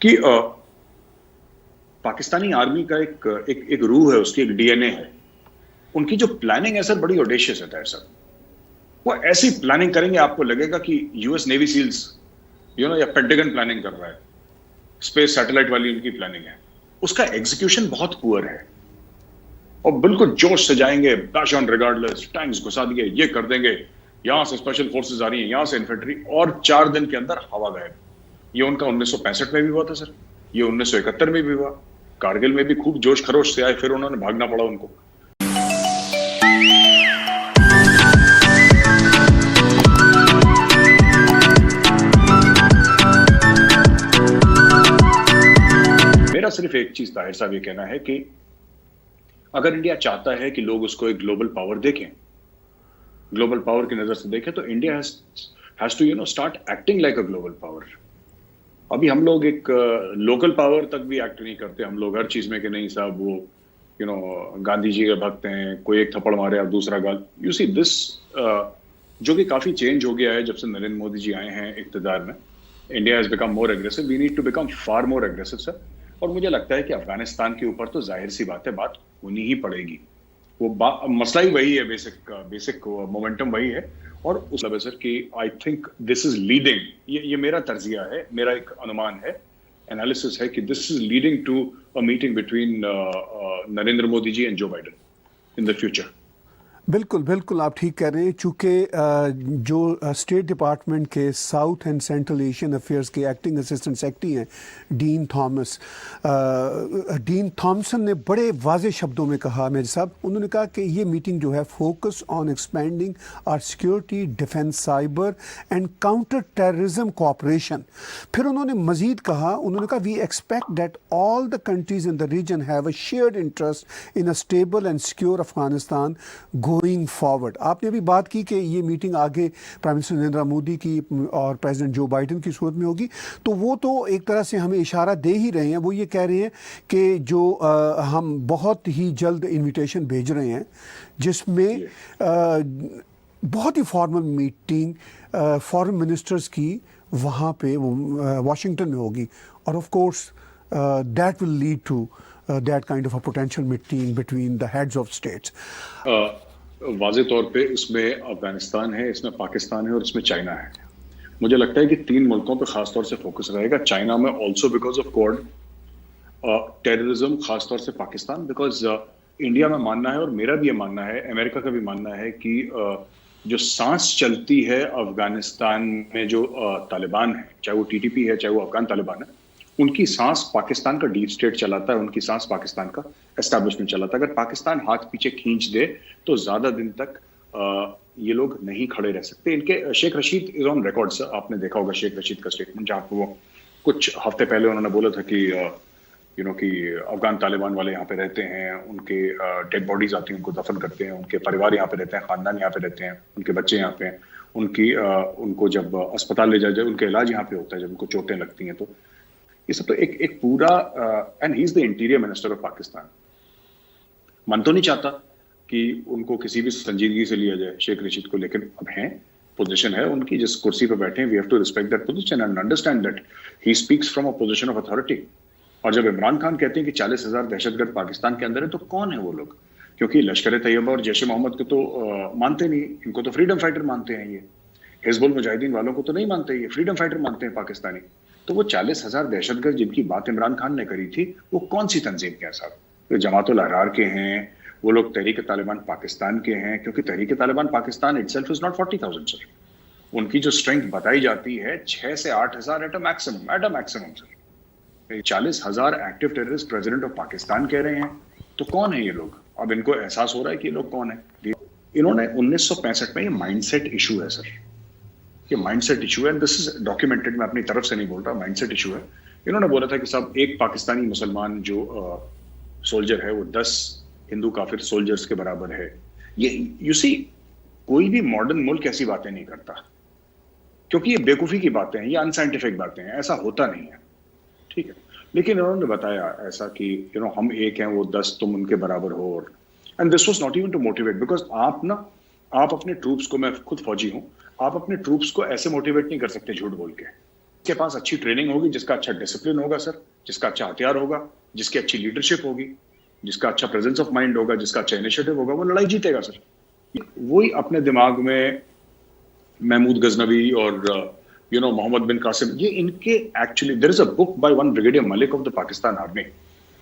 कि पाकिस्तानी आर्मी का एक रूह है, उसकी एक डीएनए है। उनकी जो प्लानिंग है सर, बड़ी ऑडेशियस है सर। वो ऐसी प्लानिंग करेंगे, आपको लगेगा कि यूएस नेवी सील्स या पेंटागन प्लानिंग कर रहा है। स्पेस सैटेलाइट वाली उनकी प्लानिंग है। उसका एग्जीक्यूशन बहुत पुअर है। और बिल्कुल जोश से जाएंगे, बैश ऑन रिगार्डलेस, टैंक्स घुसा दिए, ये कर देंगे, यहां से स्पेशल फोर्सेस आ रही हैं, यहां से इन्फेंट्री, और 4 दिन के अंदर हवा गायब। ये उनका 1965 में भी हुआ था सर, ये 1971 में भी हुआ। कारगिल में भी खूब जोश खरोश से आए, फिर उन्होंने भागना पड़ा उनको। मेरा सिर्फ एक चीज ताहिर साहब ये कहना है कि अगर इंडिया चाहता है कि लोग उसको एक ग्लोबल पावर देखें, ग्लोबल पावर की नजर से देखें, तो India has to start acting like a global power. अभी हम लोग एक लोकल पावर तक भी एक्ट नहीं करते। हम लोग हर चीज में कि नहीं साहब, वो गांधी जी के भक्त हैं, कोई एक थप्पड़ मारे और दूसरा गाल। यू सी दिस, जो कि काफी चेंज हो गया है जब से नरेंद्र मोदी जी आए हैं इक्तदार में। India has become more aggressive, we need to become far more aggressive sir. और मुझे लगता है कि अफगानिस्तान के ऊपर तो जाहिर सी बात है, बात होनी ही पड़ेगी। वो मसला ही वही है, बेसिक मोमेंटम वही है। और उस लबे सर कि I think this is leading, ये मेरा तर्जिया है, मेरा एक अनुमान है, एनालिसिस है कि this is leading to a meeting between Narendra Modi ji and Joe Biden in the future. बिल्कुल बिल्कुल, आप ठीक कह रहे हैं। चूँकि जो स्टेट डिपार्टमेंट के south and central Asian affairs के एक्टिंग असिस्टेंट सेक्रेटरी हैं डीन थॉमसन ने बड़े वाज़े शब्दों में कहा, मेरे साहब, उन्होंने कहा कि ये मीटिंग जो है focus on expanding our security, defence, cyber and counter terrorism cooperation. फिर उन्होंने मज़ीद कहा, उन्होंने कहा we expect that all the countries in the region have a shared interest in a stable and secure Afghanistan going forward. आपने अभी बात की कि ये मीटिंग आगे प्राइम मिनिस्टर नरेंद्र मोदी की और प्रेसिडेंट जो बाइडेन की सूरत में होगी, तो वो तो एक तरह से हमें इशारा दे ही रहे हैं। वो ये कह रहे हैं कि जो हम बहुत ही जल्द इनविटेशन भेज रहे हैं, जिसमें बहुत ही फॉर्मल मीटिंग फॉरेन मिनिस्टर्स की वहाँ पे वाशिंगटन में होगी। और of course that will lead to that kind of a potential meeting between the heads of states. वाज़े तौर पे इसमें अफगानिस्तान है, इसमें पाकिस्तान है और इसमें चाइना है। मुझे लगता है कि 3 मुल्कों पे खास तौर से फोकस रहेगा। चाइना में also because of quad terrorism, खास तौर से पाकिस्तान बिकॉज इंडिया में मानना है, और मेरा भी ये मानना है, अमेरिका का भी मानना है कि जो सांस चलती है अफगानिस्तान में जो तालिबान है, चाहे वो टीटीपी है, चाहे वो अफगान तालिबान है, उनकी सांस पाकिस्तान का डीप स्टेट चलाता है, उनकी सांस पाकिस्तान का एस्टैब्लिशमेंट चलाता है। अगर पाकिस्तान हाथ पीछे खींच दे तो ज्यादा दिन तक ये लोग नहीं खड़े रह सकते। इनके Sheikh Rashid is on record sir, आपने देखा होगा शेख रशीद का स्टेटमेंट, जहां वो कुछ हफ्ते पहले उन्होंने बोला था कि कि अफगान तालिबान वाले यहाँ पे रहते हैं, उनके डेड बॉडीज आती हैं, उनको दफन करते हैं, उनके परिवार यहाँ पे रहते हैं, खानदान यहाँ पे रहते हैं, उनके बच्चे यहाँ पे हैं, उनको जब अस्पताल ले जाया जाए, उनका इलाज यहाँ पे होता है जब उनको चोटें लगती हैं। तो ये सब तो एक पूरा, and he is the interior minister of Pakistan. मन तो नहीं चाहता कि उनको किसी भी संजीदगी से लिया जाए शेख रशीद को, लेकिन अब है, पोजीशन है उनकी, जिस कुर्सी पर बैठे हैं, we have to respect that position and understand that he speaks from a position of authority. और जब इमरान खान कहते हैं कि 40,000 दहशतगर्द पाकिस्तान के अंदर है, तो कौन है वो लोग? क्योंकि लश्कर तैयबा और जैश मोहम्मद को तो मानते नहीं, इनको तो फ्रीडम फाइटर मानते हैं। ये हिजबुल मुजाहिदीन वालों को तो नहीं मानते, ये फ्रीडम फाइटर मानते हैं पाकिस्तानी। तो वो 40,000 दहशतगर्द जिनकी बात इमरान खान ने करी थी, वो कौन सी तंजीम के हैं साहब? वो जमातुल अहरार के हैं, वो लोग तहरीक तालिबान पाकिस्तान के हैं, क्योंकि Tehreek Taliban Pakistan itself is not 40,000 sir. उनकी जो स्ट्रेंथ बताई जाती है 6 से 8,000 at a maximum sir. 40,000 active terrorist president of Pakistan कह रहे हैं, तो कौन है ये लोग? अब इनको एहसास हो रहा है कि ये लोग कौन है। इन्होंने 1965 में, ये माइंडसेट इशू है सर, ये माइंडसेट इशू है, दिस इज डॉक्यूमेंटेड, मैं अपनी तरफ से नहीं बोल रहा, माइंडसेट इशू है। इन्होंने बोला था कि साहब एक पाकिस्तानी मुसलमान जो सोल्जर है वो 10 हिंदू काफिर सोल्जर्स के बराबर है। ये यू सी, कोई भी मॉडर्न मुल्क ऐसी बातें नहीं करता, क्योंकि ये बेवकूफी की बातें हैं, ये अनसाइंटिफिक बातें हैं, ऐसा होता नहीं है, ठीक है। लेकिन इन्होंने बताया ऐसा कि हम एक हैं, वो 10 तुम उनके बराबर हो। And this was not even to motivate, because आप अपने ट्रूप्स को, मैं खुद फौजी हूं, आप अपने ट्रूप्स को ऐसे मोटिवेट नहीं कर सकते झूठ बोल के। जिसके पास अच्छी ट्रेनिंग होगी, जिसका अच्छा डिसिप्लिन होगा सर, जिसका अच्छा हथियार होगा, जिसकी अच्छी लीडरशिप होगी, जिसका अच्छा प्रेजेंस ऑफ माइंड होगा, जिसका अच्छा इनिशिएटिव होगा, वो लड़ाई जीतेगा सर। वही अपने दिमाग में महमूद गजनवी और मोहम्मद बिन कासिम, ये इनके actually there is a book by one brigadier Malik of the Pakistan army,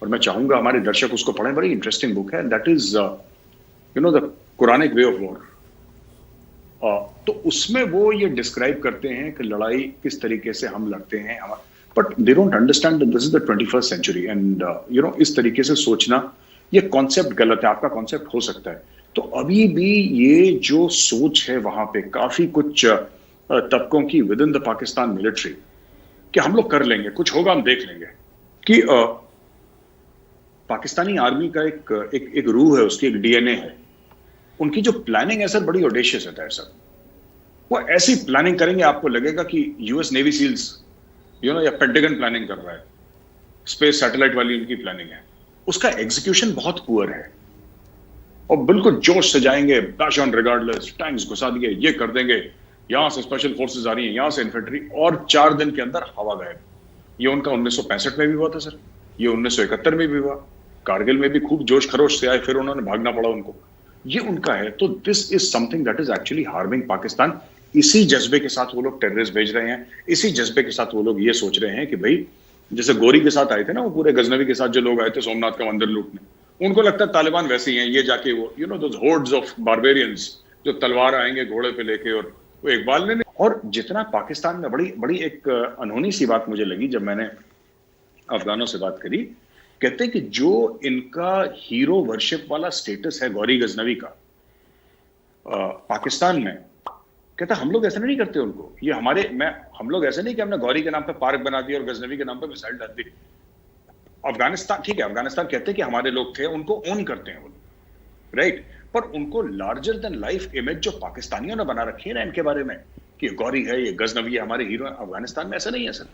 और मैं चाहूंगा हमारे दर्शक उसको पढ़ें, बड़ी इंटरेस्टिंग बुक है, that is the Quranic way of war. तो उसमें वो ये डिस्क्राइब करते हैं कि लड़ाई किस तरीके से हम लड़ते हैं, but they don't understand that this is the 21st century and इस तरीके से सोचना, ये कॉन्सेप्ट गलत है, आपका कॉन्सेप्ट हो सकता है। तो अभी भी ये जो सोच है वहां पे काफी कुछ तबकों की with in the Pakistan military कि हम लोग कर लेंगे, कुछ होगा हम देख लेंगे, कि पाकिस्तानी आर्मी का एक रूह है, उसकी एक डीएनए है, उनकी जो प्लानिंग है सर बड़ी ऑडेशियस है सर। वो ऐसी प्लानिंग करेंगे आपको लगेगा कि यूएस नेवी सील्स या पेंटागन प्लानिंग कर रहा है, स्पेस सैटेलाइट वाली उनकी प्लानिंग है, उसका एग्जीक्यूशन बहुत पुअर है, और बिल्कुल जोश से जाएंगे, बैश ऑन रिगार्डलेस, टैंक्स घुसा दिए, ये कर देंगे, यहां से स्पेशल फोर्सेस आ रही हैं, यहां से इन्फेंट्री, और 4 दिन के अंदर हवा गायब। ये उनका 1965 में भी हुआ था सर, ये 1971 में भी हुआ, कारगिल में भी खूब जोश खरोश से आए, फिर उन्होंने भागना पड़ा उनको, ये उनका है। तो this is something that is actually harming Pakistan. इसी जज्बे के साथ वो लोग टेररिस्ट भेज रहे हैं, इसी जज्बे के साथ वो लोग ये सोच रहे हैं कि भाई जैसे गोरी के साथ आए थे ना, वो पूरे गजनवी के साथ जो लोग आए थे सोमनाथ का मंदिर लूटने, उनको लगता है तालिबान वैसे ही हैं, ये जाके वो दोस होर्ड्स ऑफ बारबेरियंस जो तलवार आएंगे घोड़े पे लेके, और वो इकबाल ने, और जितना पाकिस्तान में बड़ी बड़ी एक अनहोनी सी बात मुझे लगी जब मैंने अफगानों से बात करी, कहते हैं कि जो इनका हीरो वर्शिप वाला स्टेटस है गौरी गजनवी का पाकिस्तान में, कहता हम लोग ऐसा नहीं करते उनको, ये हम लोग ऐसे नहीं कि हमने गौरी के नाम पे पार्क बना दिया और गजनवी के नाम पे मिसाइल डाल दी। अफगानिस्तान, ठीक है, अफगानिस्तान कहते हैं कि हमारे लोग थे, उनको ओन करते हैं वो, राइट, पर उनको लार्जर देन लाइफ इमेज जो पाकिस्तानियों ने बना रखी है ना इनके बारे में, कि गौरी है, ये गजनवी है, हमारे हीरो है, अफगानिस्तान में ऐसा नहीं है sir.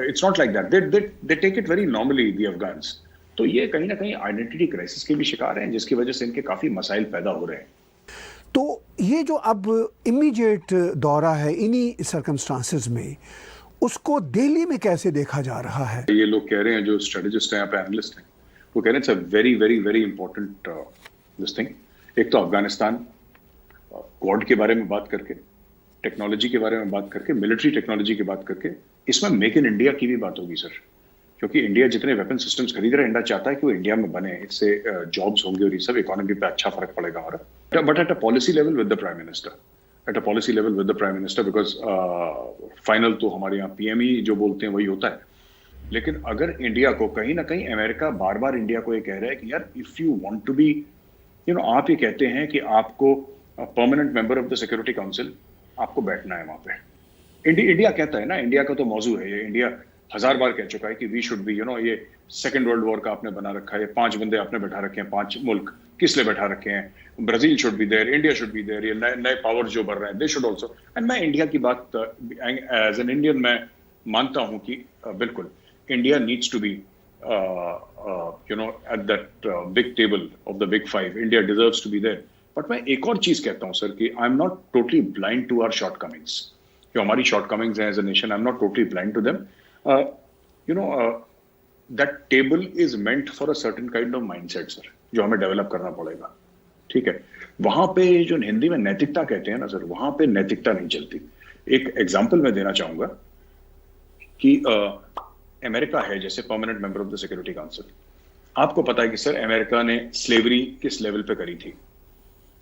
It's not like that, they take it very normally the Afghans. तो ये कहीं ना कहीं आइडेंटिटी क्राइसिस के भी शिकार हैं, जिसकी वजह से इनके काफी मसाइल पैदा हो रहे हैं। तो ये जो अब इमीडिएट दौरा है इन्हीं सर्कमस्टांसेस में, उसको दिल्ली में कैसे देखा जा रहा है? ये लोग कह रहे हैं, जो स्ट्रेटेजिस्ट हैं, यहाँ पे एनालिस्ट हैं, वो कह रहे हैं it's a very very very important this thing. एक तो अफगानिस्तान क्वाड के बारे में बात करके, टेक्नोलॉजी के बारे में बात करके, मिलिट्री टेक्नोलॉजी की बात करके, इसमें मेक इन इंडिया की भी बात होगी सर, क्योंकि इंडिया जितने वेपन सिस्टम्स खरीद रहा है, इंडिया चाहता है कि वो इंडिया में बने, इससे जॉब्स होंगे और ये सब इकोनॉमी पे अच्छा फर्क पड़ेगा हमारा। But at a policy level with the prime minister, at a policy level with the prime minister, because final तो हमारे यहाँ पीएम ही जो बोलते हैं वही होता है। लेकिन अगर इंडिया को कहीं ना कहीं, अमेरिका बार बार इंडिया को ये कह रहा है कि यार if you want to be, आप ये कहते हैं कि आपको permanent member of the security council, आपको बैठना है वहां पे। इंडिया कहता है ना, इंडिया का तो मौजू है ये, इंडिया 1000 बार कह चुका है कि वी शुड बी, ये सेकेंड वर्ल्ड वॉर का आपने बना रखा है, 5 बंदे आपने बैठा रखे हैं, 5 मुल्क किस लिए बैठा रखे हैं, Brazil should be there, India should be there, ये नए पावर जो बढ़ रहे हैं, दे शुड ऑल्सो। एंड मैं इंडिया की बात एज एन इंडियन मैं मानता हूं कि बिल्कुल India needs to be at that big table of the big 5, India deserves to be there. But मैं एक और चीज कहता हूं सर कि I am not totally blind to our shortcomings, जो हमारी शॉर्टकमिंग्स हैं as a nation, I am not totally blind to them. that table is meant for a certain kind of mindset sir, जो हमें develop करना पड़ेगा, ठीक है। वहां पे जो हिंदी में नैतिकता कहते हैं ना सर, वहां पे नैतिकता नहीं चलती। एक एग्जांपल मैं देना चाहूंगा कि अमेरिका है जैसे permanent member of the security council, आपको पता है कि सर अमेरिका ने स्लेवरी किस लेवल पे करी थी,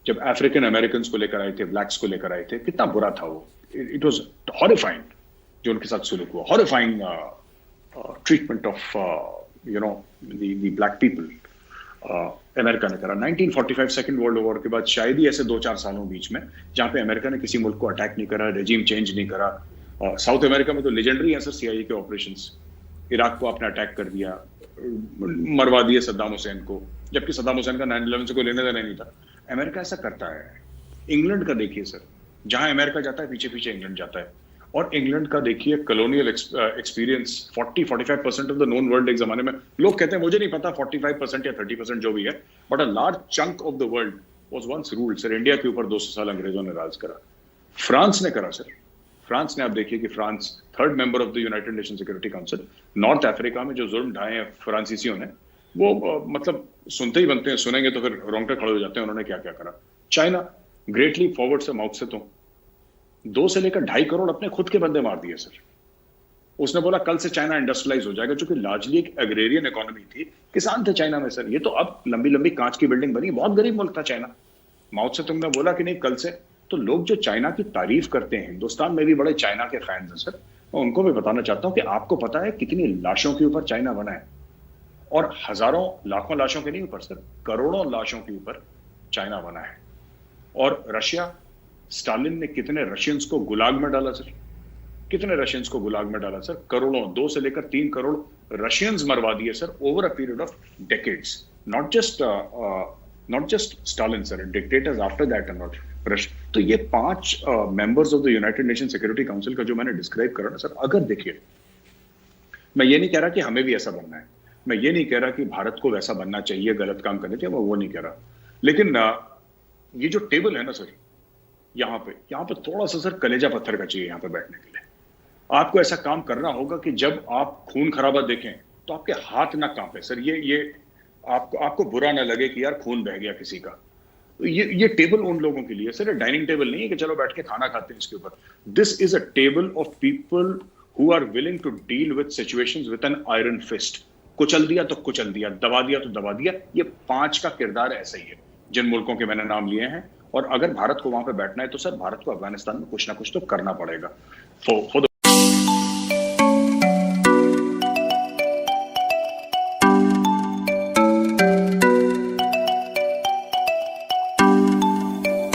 जब अफ्रीकन अमेरिकन को लेकर आए थे, ब्लैक्स को लेकर आए थे, कितना बुरा था वो, इट वॉज हॉरिफाइंग जो उनके साथ सुलूक हुआ, horrifying treatment of the black people America ने करा। 1945 सेकेंड वर्ल्ड वॉर के बाद शायद ही ऐसे 2-4 सालों बीच में जहां पे अमेरिका ने किसी मुल्क को अटैक नहीं करा, रेजिम चेंज नहीं करा। साउथ अमेरिका में तो लेजेंडरी है सर सीआईए के ऑपरेशंस, इराक को आपने अटैक कर दिया, मरवा दिए सद्दाम हुसैन को, जबकि सद्दाम हुसैन का 9/11 से कोई लेने देना नहीं था। अमेरिका ऐसा करता है। इंग्लैंड का देखिए सर, जहां अमेरिका जाता है पीछे पीछे इंग्लैंड जाता है, और इंग्लैंड का देखिए colonial experience 40-45% of the known world एक जमाने में, लोग कहते हैं मुझे नहीं पता 45% या 30% जो भी है, but a large chunk of the world was once ruled sir. India के ऊपर 200 साल अंग्रेजों ने राज करा, फ्रांस ने करा सर, फ्रांस ने, आप देखिए कि France third member of the United nation security council, north Africa में जो जुर्म ढाए हैं फ्रांसीसियों ने, वो मतलब सुनते ही बनते हैं, सुनेंगे तो फिर रोंगटे खड़े हो जाते हैं, उन्होंने क्या क्या करा। चाइना ग्रेटली फॉरवर्ड से माओ त्से-तुंग 2 से लेकर 2.5 करोड़ अपने खुद के बंदे मार दिए सर। उसने बोला कल से चाइना इंडस्ट्रियलाइज हो जाएगा, क्योंकि लार्जली एक एग्रेरियन इकोनॉमी थी, किसान थे चाइना में सर। ये तो अब लंबी लंबी कांच की बिल्डिंग बनी, बहुत गरीब मुल्क था चाइना। माओ त्से-तुंग ने बोला कि नहीं कल से, तो लोग जो चाइना की तारीफ करते हैं, हिंदुस्तान में भी बड़े चाइना के फैंस हैं सर, मैं उनको भी बताना चाहता हूं कि आपको पता है कितनी लाशों के ऊपर चाइना बना है, और हजारों लाखों लाशों के नहीं ऊपर सर, करोड़ों लाशों के ऊपर चाइना बना है। और रशिया, स्टालिन ने कितने रशियंस को गुलाग में डाला सर, कितने रशियंस को गुलाग में डाला सर, करोड़ों, 2 से लेकर 3 करोड़ रशियंस मरवा दिए sir over a period of decades. Not just Stalin sir, dictators after that and not Russia. तो ये 5 members of the United nation security council का जो मैंने डिस्क्राइब करा ना सर, अगर देखिए, मैं ये नहीं कह रहा कि हमें भी ऐसा बनना है, मैं ये नहीं कह रहा कि भारत को वैसा बनना चाहिए, गलत काम करने चाहिए, मैं वो नहीं कह रहा, लेकिन ये जो टेबल है ना सर, यहाँ पे थोड़ा सा सर कलेजा पत्थर का चाहिए यहाँ पे बैठने के लिए। आपको ऐसा काम करना होगा कि जब आप खून खराबा देखें तो आपके हाथ ना कांपे सर, ये आपको बुरा ना लगे कि यार खून बह गया किसी का। तो ये टेबल उन लोगों के लिए सर, डाइनिंग टेबल नहीं है कि चलो बैठ के खाना खाते हैं इसके ऊपर। This is a table of people who are willing to deal with situations with an iron fist. कुचल दिया तो कुचल दिया, दबा दिया तो दबा दिया। ये 5 का किरदार ऐसा ही है जिन मुल्कों के मैंने नाम लिए हैं। और अगर भारत को वहां पे बैठना है तो सर भारत को अफगानिस्तान में कुछ ना कुछ तो करना पड़ेगा फॉर